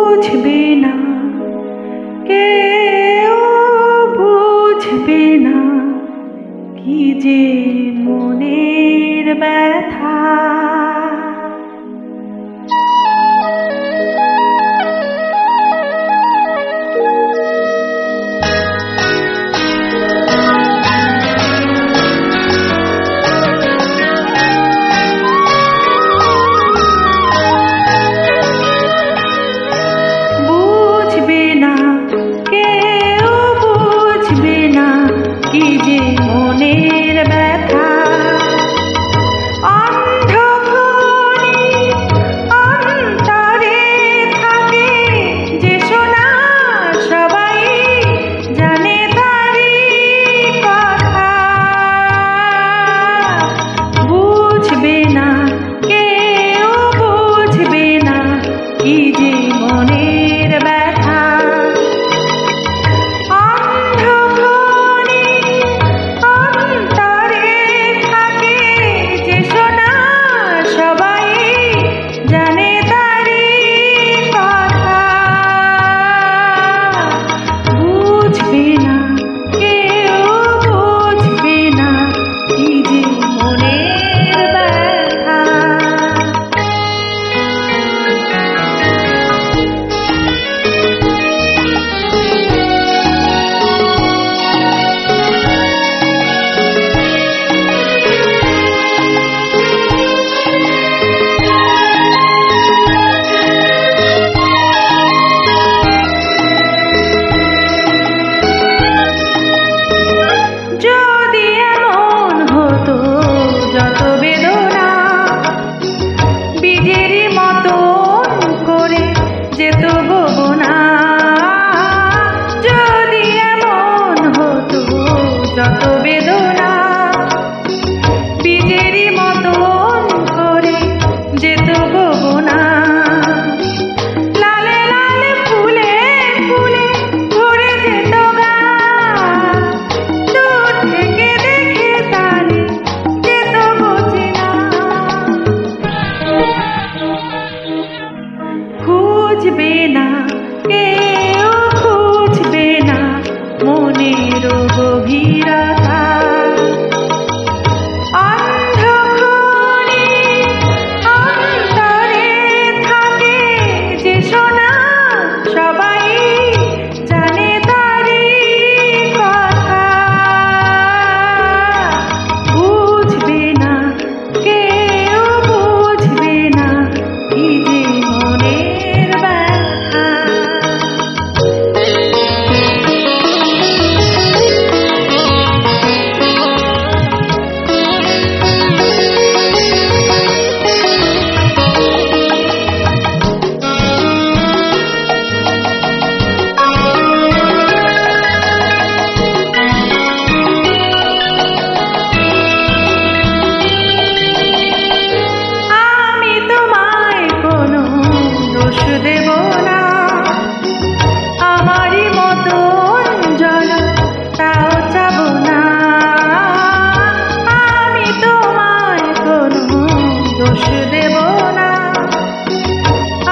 বুঝবে না, কেউ বুঝবে না কি যে মনের ব্যথা। বুঝবে না, কেউ বুঝবে না কি যে মনের ব্যথা। অন্ধকারে অন্তরে থাকে যে শোনা, সবাই জানে তারই কথা। বুঝবে না, কেউ বুঝবে না কি যে মনের ব্যথা। অন্ধকারে অন্তরে থাকে যে শোনা, সবাই জানে তারই কথা। বুঝবে না, কেউ বুঝবে না কি যে মনের ব্যথা। যদি এমন হতো যত বেদনা বীজেরই মতন করে যেত গোবনা। যদি এমন হতো যত বেদনা বীজেরই মতন করে যেত গোবনা। লালে লালে ফুলে ফুলে ভরে যেত গা, দূর থেকে দেখে তারে যেত বোঝেনা। খুঁজবে না, কেউ খুঁজবে না মনের গভীরতা। অন্ধকারে অন্তরে থাকে যে শোনা, সবাই জানে তারই কথা। বুঝবে না, কেউ বুঝবে না কি যে মনের ব্যথা। আমি তোমায় কোনো দোষ দেব না, আমারই মতন জন তাও চাবো না। আমি তোমায় কোনো দোষ দেব না,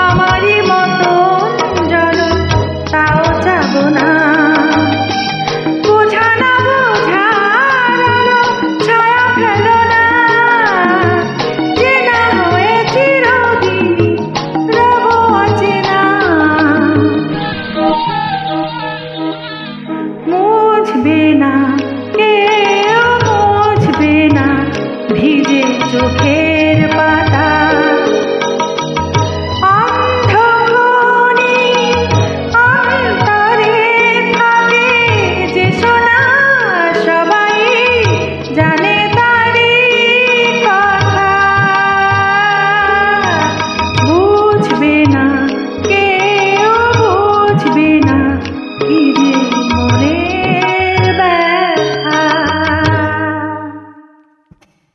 আমারই মতন জন তাও চাবো না। বোঝা না বোঝার আলো ছায়া ফেলো না, চেনা হয়ে চিরদিনই রব অচেনা। মুছবে না, কেউ মুছবে না ভিজে চোখে